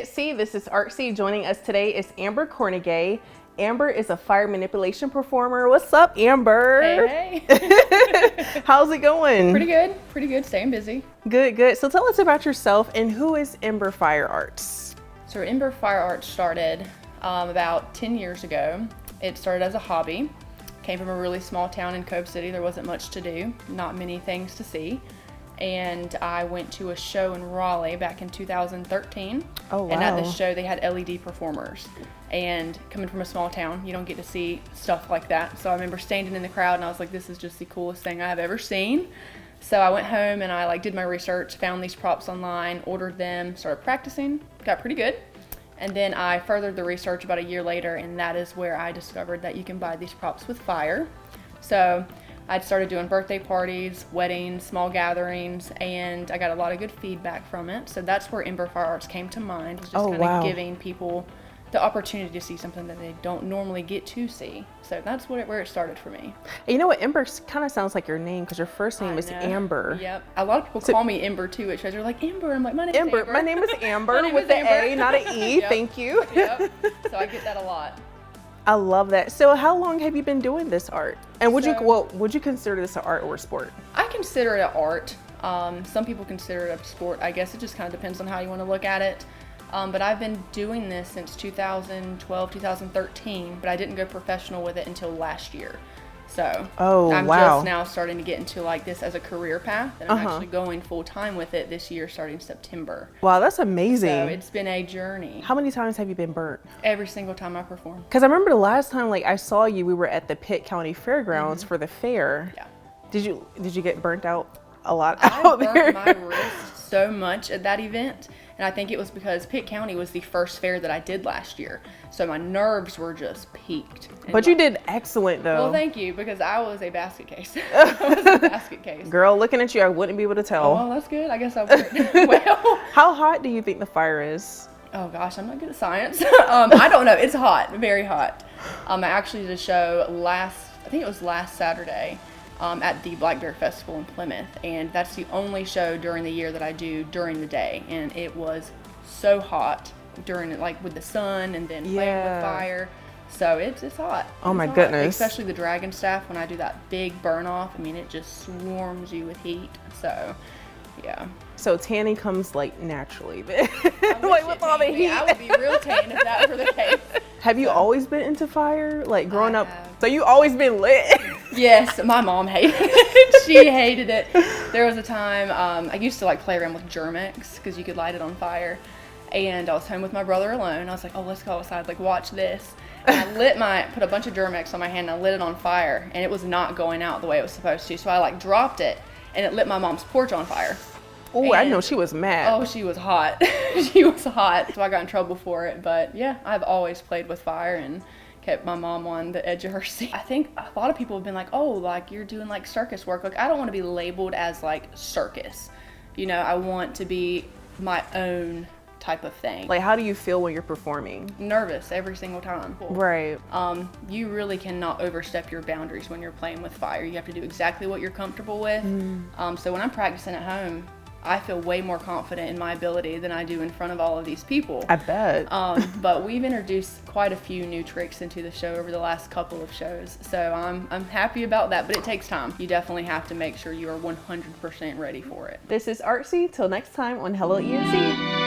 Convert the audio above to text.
ENC. This is Artsy. Joining us today is Amber Kornegay. Amber is a fire manipulation performer. What's up, Amber? Hey, hey. How's it going? Pretty good, staying busy. Good, good. So tell us about yourself and who is Amber Fire Arts? So Amber Fire Arts started about 10 years ago. It started as a hobby. Came from a really small town in Cove City. There wasn't much to do, not many things to see. And I went to a show in Raleigh back in 2013. Oh, wow. And at this show, they had LED performers. And coming from a small town, you don't get to see stuff like that. So I remember standing in the crowd and I was like, this is just the coolest thing I've ever seen. So I went home and I did my research, found these props online, ordered them, started practicing, got pretty good. And then I furthered the research about a year later, and that is where I discovered that you can buy these props with fire. So I'd started doing birthday parties, weddings, small gatherings, and I got a lot of good feedback from it. So that's where Amber Fire Arts came to mind, was just kind of giving people the opportunity to see something that they don't normally get to see. So that's where it started for me. You know what, Amber kind of sounds like your name because your first name is Amber. Yep. A lot of people call me Amber too at shows. They're like, Amber. I'm like, my name is Amber. My name is Amber name with is the Amber. A, not an E. Yep. Thank you. Yep. So I get that a lot. I love that. So how long have you been doing this art? And would you consider this an art or a sport? I consider it an art. Some people consider it a sport. I guess it just kind of depends on how you want to look at it. But I've been doing this since 2012, 2013, but I didn't go professional with it until last year. So I'm just now starting to get into this as a career path, and I'm actually going full time with it this year starting September. Wow, that's amazing. So it's been a journey. How many times have you been burnt? Every single time I perform. Because I remember the last time I saw you, we were at the Pitt County Fairgrounds for the fair. Yeah. Did you get burnt out a lot out there? I burnt my wrist so much at that event. And I think it was because Pitt County was the first fair that I did last year. So my nerves were just peaked. But you did excellent though. Well, thank you, because I was a basket case. I was a basket case. Girl, looking at you, I wouldn't be able to tell. Oh, well, that's good. I guess I would. Well. How hot do you think the fire is? Oh gosh, I'm not good at science. I don't know. It's hot, very hot. I actually did a show I think it was last Saturday. At the Black Bear Festival in Plymouth, and that's the only show during the year that I do during the day, and it was so hot during it, with the sun and then playing with fire. So it's hot. Oh my goodness. Especially the dragon staff, when I do that big burn off, I mean, it just swarms you with heat. So yeah. So tanning comes naturally, with all the heat. I would be real tan if that were the case. Have you always been into fire, growing up? So you always been lit? Yes, my mom hated it. She hated it. There was a time I used to play around with Germex because you could light it on fire, and I was home with my brother alone. I was like, oh, let's go outside, watch this. And I put a bunch of Germex on my hand and I lit it on fire, and it was not going out the way it was supposed to. So I dropped it, and it lit my mom's porch on fire. Oh, I know she was mad. Oh, she was hot. She was hot. So I got in trouble for it. But yeah, I've always played with fire and kept my mom on the edge of her seat. I think a lot of people have been like, oh, you're doing circus work. I don't want to be labeled as circus. I want to be my own type of thing. How do you feel when you're performing? Nervous every single time. Right. You really cannot overstep your boundaries when you're playing with fire. You have to do exactly what you're comfortable with. So when I'm practicing at home, I feel way more confident in my ability than I do in front of all of these people. I bet. But we've introduced quite a few new tricks into the show over the last couple of shows. So I'm happy about that, but it takes time. You definitely have to make sure you are 100% ready for it. This is Artsy. Till next time on Hello ENC.